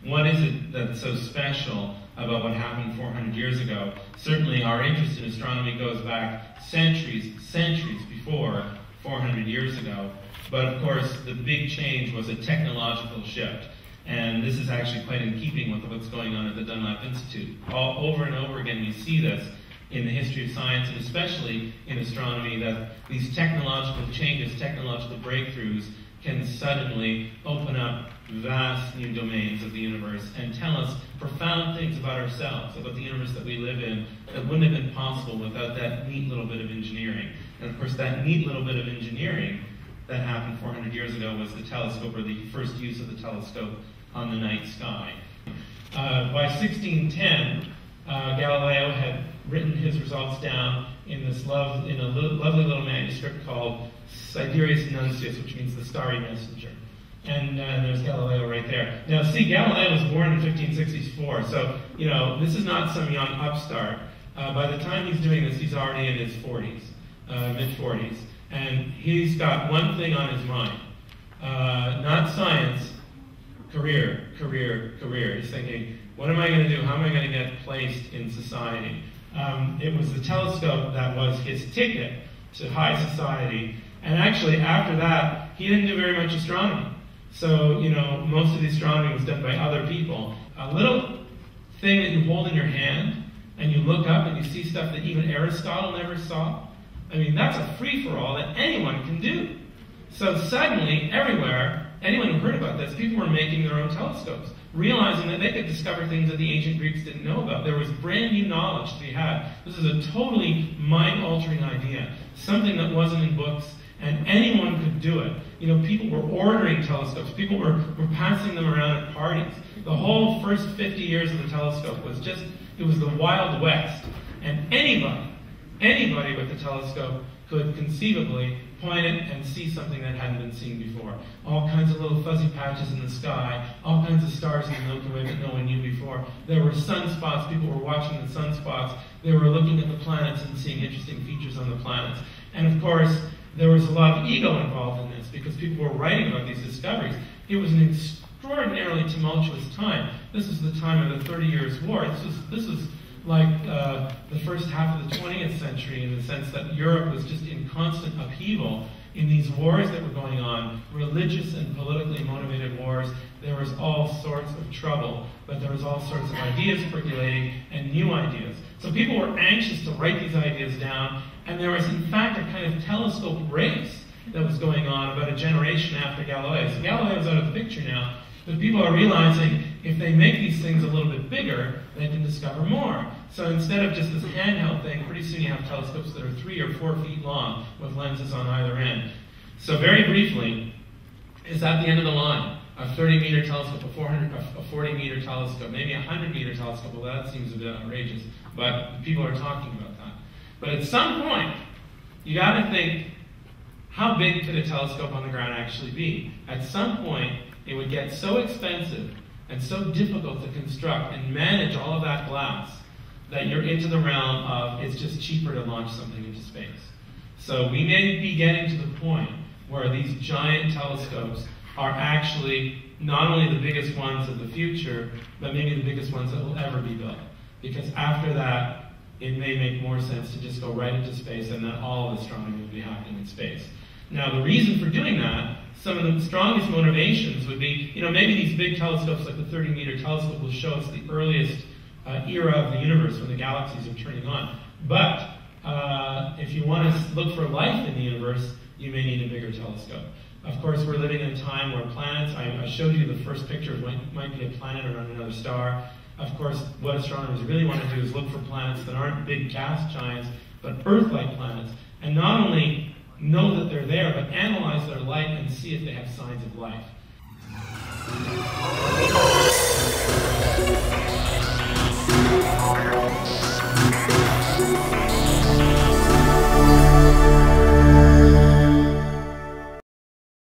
what is it that's so special about what happened 400 years ago? Certainly our interest in astronomy goes back centuries before 400 years ago. But of course, the big change was a technological shift. And this is actually quite in keeping with what's going on at the Dunlap Institute. Over and over again, we see this in the history of science, and especially in astronomy, that these technological changes, technological breakthroughs, can suddenly open up vast new domains of the universe and tell us profound things about ourselves, about the universe that we live in, that wouldn't have been possible without that neat little bit of engineering. And of course, that neat little bit of engineering that happened 400 years ago was the telescope, or the first use of the telescope on the night sky. By 1610, Galileo had written his results down in a lovely little manuscript called Sidereus Nuncius, which means the starry messenger. And there's Galileo right there. Now, see, Galileo was born in 1564, so, this is not some young upstart. By the time he's doing this, he's already in his 40s, mid-40s. And he's got one thing on his mind. Not science, career. He's thinking, what am I going to do? How am I going to get placed in society? It was the telescope that was his ticket to high society. And actually, after that, he didn't do very much astronomy. So, most of the astronomy was done by other people. A little thing that you hold in your hand, and you look up and you see stuff that even Aristotle never saw. I mean, that's a free-for-all that anyone can do. So suddenly, everywhere, anyone who heard about this, people were making their own telescopes, realizing that they could discover things that the ancient Greeks didn't know about. There was brand new knowledge to be had. This is a totally mind-altering idea, something that wasn't in books, and anyone could do it. People were ordering telescopes. People were passing them around at parties. The whole first 50 years of the telescope was it was the Wild West. And anybody with a telescope could conceivably point it and see something that hadn't been seen before. All kinds of little fuzzy patches in the sky, all kinds of stars in the Milky Way that no one knew before. There were sunspots. People were watching the sunspots. They were looking at the planets and seeing interesting features on the planets. And of course, there was a lot of ego involved in this because people were writing about these discoveries. It was an extraordinarily tumultuous time. This was the time of the 30 Years' War. This was like the first half of the 20th century, in the sense that Europe was just in constant upheaval in these wars that were going on, religious and politically motivated wars. There was all sorts of trouble, but there was all sorts of ideas percolating and new ideas. So people were anxious to write these ideas down, and there was in fact a kind of telescope race that was going on about a generation after Galileo. So Galileo's out of the picture now, but people are realizing if they make these things a little bit bigger, they can discover more. So instead of just this handheld thing, pretty soon you have telescopes that are 3 or 4 feet long with lenses on either end. So very briefly, is at the end of the line. A 30-meter telescope, a 40-meter telescope, maybe a 100-meter telescope. Well, that seems a bit outrageous, but people are talking about that. But at some point, you got to think, how big could a telescope on the ground actually be? At some point, it would get so expensive and so difficult to construct and manage all of that glass that you're into the realm of it's just cheaper to launch something into space. So we may be getting to the point where these giant telescopes are actually not only the biggest ones of the future, but maybe the biggest ones that will ever be built. Because after that, it may make more sense to just go right into space, and then all of astronomy will be happening in space. Now, the reason for doing that, some of the strongest motivations would be, maybe these big telescopes like the 30-meter telescope will show us the earliest era of the universe when the galaxies are turning on. But if you want to look for life in the universe, you may need a bigger telescope. Of course, we're living in a time where planets, I showed you the first picture of might be a planet around another star. Of course, what astronomers really want to do is look for planets that aren't big gas giants, but Earth-like planets. And not only know that they're there, but analyze their light and see if they have signs of life.